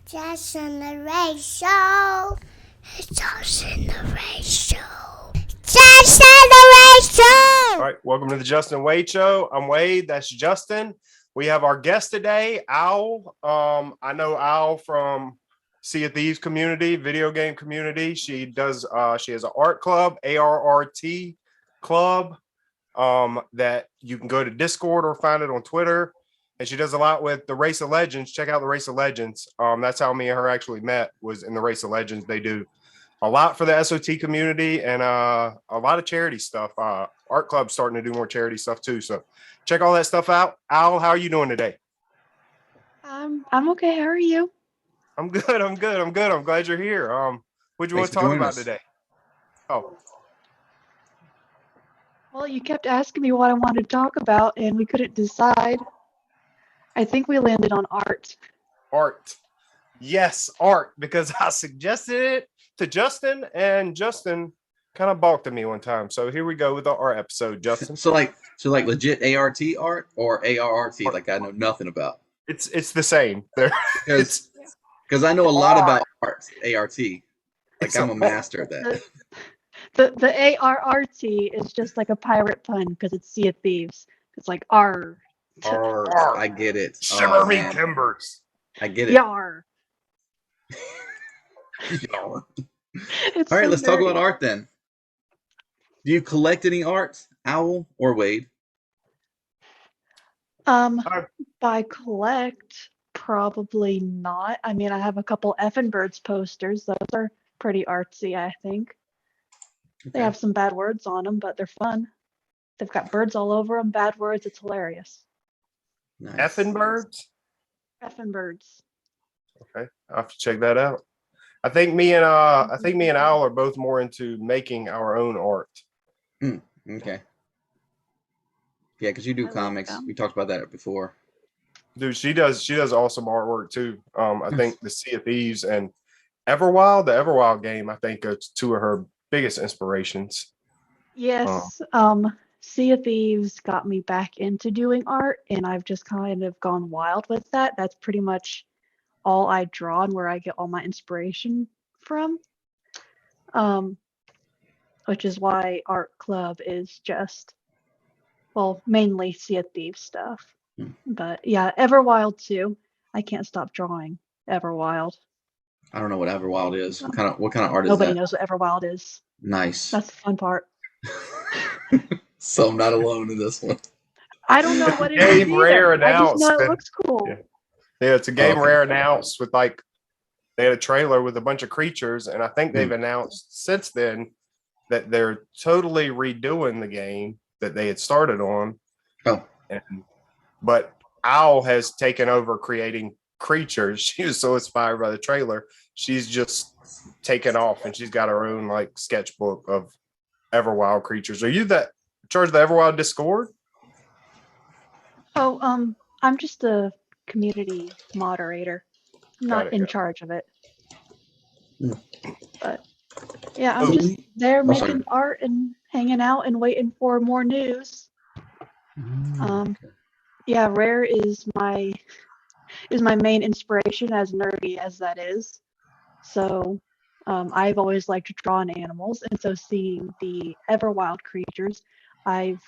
Justin the Ray Show. Justin the Ray Show. Justin the Ray Show. All right, welcome to the Justin Wade Show. I'm Wade. That's Justin. We have our guest today, Owl. I know Owl from Sea of Thieves community, video game community. She does. She has an art club, ARRT club, that you can go to Discord or find it on Twitter. And she does a lot with the Race of Legends. Check out the Race of Legends. That's how me and her actually met, was in the Race of Legends. They do a lot for the SOT community and a lot of charity stuff. Art Club's starting to do more charity stuff too. So check all that stuff out. Al, how are you doing today? I'm okay. How are you? I'm good. I'm glad you're here. What do you want to talk about today? Oh. Well, you kept asking me what I wanted to talk about, and we couldn't decide. I think we landed on art. Art. Yes, art, because I suggested it to Justin, and Justin kind of balked at me one time. So here we go with our episode, Justin. So like legit ART art or ARRT, like I know nothing about. It's the same. Because I know a lot about art, ART. Like I'm a master at that. The ARRT is just like a pirate pun because it's Sea of Thieves. It's like R. I get it. Shiver me timbers. I get it. Yar. All right, let's talk about art then. Do you collect any art, Owl or Wade? By collect, probably not. I mean, I have a couple Effin' Birds posters. Those are pretty artsy, I think. Okay. They have some bad words on them, but they're fun. They've got birds all over them, bad words. It's hilarious. Nice. Effin' Birds? Effin' Birds. Okay, I'll have to check that out. I think me and Al are both more into making our own art. Okay. Yeah, because you do comics. We talked about that before. Dude, she does awesome artwork too. I think the Sea of Thieves and Everwild, the Everwild game, I think are two of her biggest inspirations. Yes. Sea of Thieves got me back into doing art, and I've just kind of gone wild with that. That's pretty much all I draw and where I get all my inspiration from. Which is why Art Club is just, well, mainly Sea of Thieves stuff. But yeah, Everwild too. I can't stop drawing Everwild. I don't know what Everwild is. What kind of art is that? Nobody knows what Everwild is. Nice. That's the fun part. So I'm not alone in this one. I don't know what it is. Game rare announced. I just know it looks cool. Yeah, it's a game rare announced with they had a trailer with a bunch of creatures, and I think they've announced since then that they're totally redoing the game that they had started on. But Owl has taken over creating creatures. She was so inspired by the trailer. She's just taken off, and she's got her own sketchbook of Everwild creatures. Are you in charge of the Everwild Discord? Oh, I'm just a community moderator. I'm not in charge of it. But yeah, I'm just there making art and hanging out and waiting for more news. Yeah, Rare is my main inspiration, as nerdy as that is. So I've always liked to draw on animals, and so seeing the Everwild creatures, I've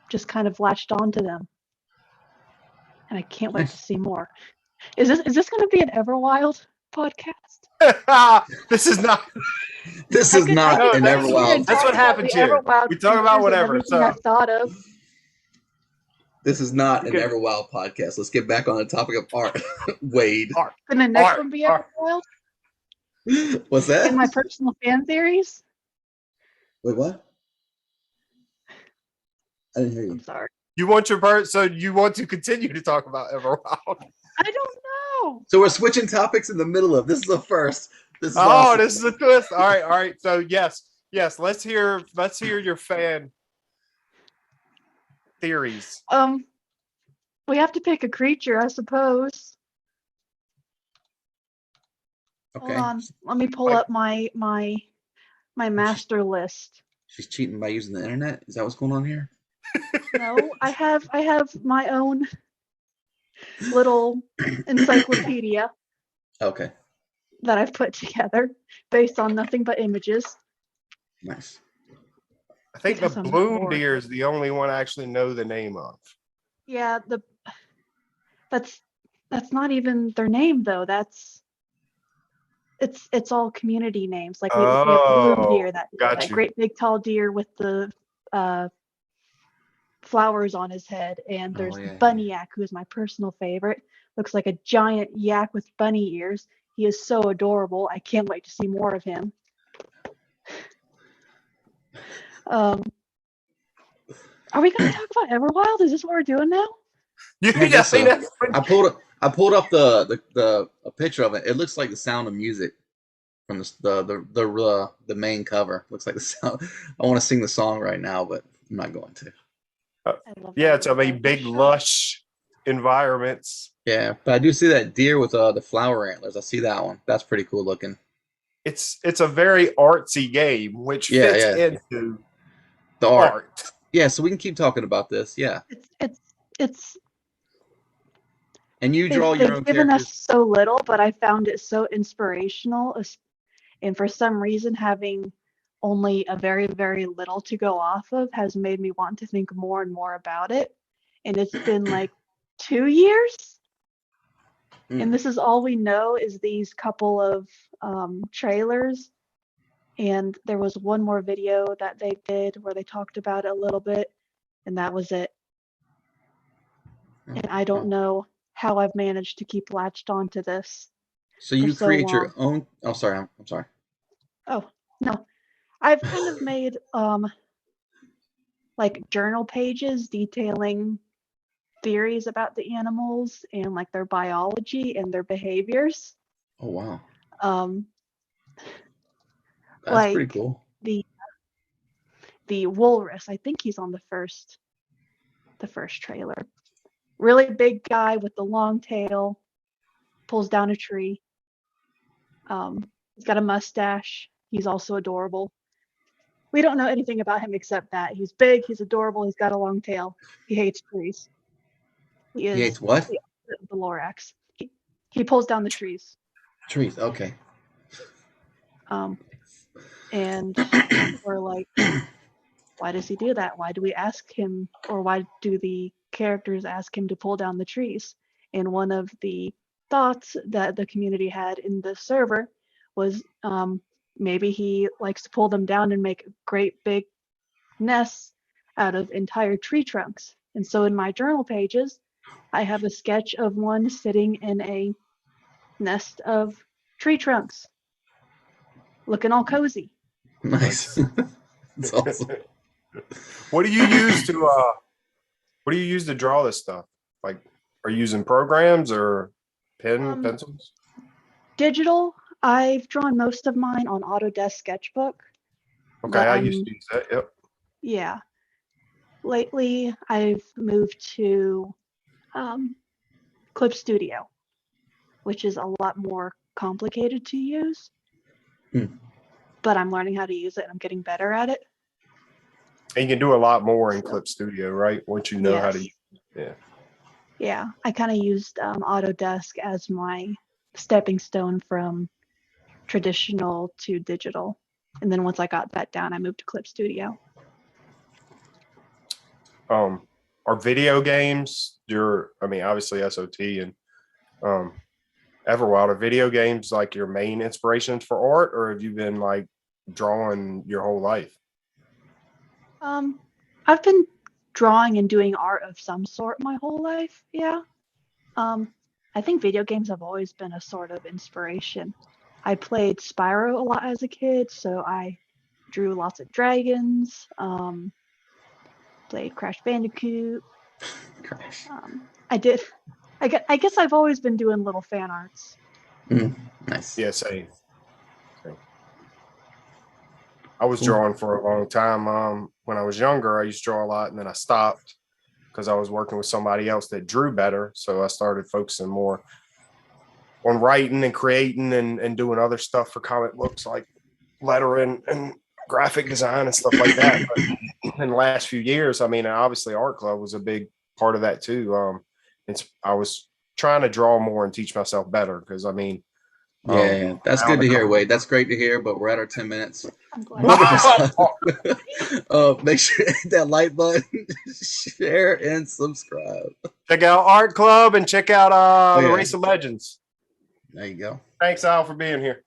just kind of latched onto them. And I can't wait to see more. Is this going to be an Everwild podcast? This is not. This is not an Everwild. That's what happens here. We talk about whatever. So I thought of. This is not an Everwild podcast. Let's get back on the topic of art. Wade. Art. Can the next one be Everwild? What's that? In my personal fan theories? Wait, what? I didn't hear you. I'm sorry. You want you want to continue to talk about Everwild? I don't know. So we're switching topics in the middle of this. Is the first. This is awesome. This is a twist. All right. So yes. Let's hear your fan theories. We have to pick a creature, I suppose. Okay. Hold on. Let me pull up my master list. She's cheating by using the internet. Is that what's going on here? No, I have my own little encyclopedia. Okay, that I've put together based on nothing but images. nice. I think the Because I'm balloon bored. deer is the only one I actually know the name of. Yeah, that's not even their name though. It's all community names. Like we have balloon Oh, deer, that got you. great big tall deer with the uh, flowers on his head, and Oh there's yeah. bunny yak, who's my personal favorite. Looks like a giant yak with bunny ears. He is so adorable. I can't wait to see more of him. Um, are we going to talk about Everwild? Is this what we're doing now? You, Yeah, I guess so. that's I pulled up the a picture of it. It looks like The Sound of Music from the main cover. Looks like the sound. I want to sing the song right now, but I'm not going to. I love yeah, that it's a video. big lush environments. Yeah, but I do see that deer with the flower antlers. I see that one. That's pretty cool looking. It's a very artsy game, which Yeah, fits yeah. into The art. art. Yeah, so we can keep talking about this. Yeah, It's and you draw your they've own given us characters. so little, but I found it so inspirational. And for some reason, having only a very, very little to go off of has made me want to think more and more about it. And it's been like 2 years, and this is all we know is these couple of trailers. And there was one more video that they did where they talked about it a little bit, and that was it. And I don't know how I've managed to keep latched onto this So for you so create long. your own. Oh, sorry. I'm sorry. Oh, no. I've kind of made like journal pages detailing theories about the animals and like their biology and their behaviors. Oh wow, Um, that's pretty like cool. the walrus, I think he's on the first trailer. Really big guy with the long tail, pulls down a tree. He's got a mustache. He's also adorable. We don't know anything about him except that he's big, he's adorable, he's got a long tail. He hates trees. He He hates is what? the Lorax. He pulls down the trees. Trees. Okay. And we're like, why does he do that? Why do we ask him, or why do the characters ask him to pull down the trees? And one of the thoughts that the community had in the server was maybe he likes to pull them down and make great big nests out of entire tree trunks. And so in my journal pages, I have a sketch of one sitting in a nest of tree trunks, looking all cozy. Nice. That's awesome. What do you use to draw this stuff? Like, are you using programs or pencils? Digital. I've drawn most of mine on Autodesk Sketchbook. Okay, But I used to use that. Yep. yeah, lately I've moved to Clip Studio, which is a lot more complicated to use. But I'm learning how to use it and I'm getting better at it. And you can do a lot more in Clip Studio, right? Once you know how to use it. Yeah. Yeah, I kind of used Autodesk as my stepping stone from traditional to digital. And then once I got that down, I moved to Clip Studio. Are video games obviously SOT and Everwild, are video games like your main inspirations for art, or have you been like drawing your whole life? I've been drawing and doing art of some sort my whole life. Yeah. I think video games have always been a sort of inspiration. I played Spyro a lot as a kid, so I drew lots of dragons. Played Crash Bandicoot. Crash. I guess I've always been doing little fan arts. Nice. Yeah, same. I was drawing for a long time. When I was younger, I used to draw a lot, and then I stopped because I was working with somebody else that drew better. So I started focusing more on writing and creating and doing other stuff for comic books like lettering and graphic design and stuff like that. But in the last few years, obviously Art Club was a big part of that too. I was trying to draw more and teach myself better because Yeah, that's good around to the hear, Wade. That's great to hear, but we're at our 10 minutes. I'm glad. Wonderful stuff. Make sure to hit that like button, share, and subscribe. Check out Art Club and check out Oh, the yeah. Race of Legends. There you go. Thanks, Al, for being here.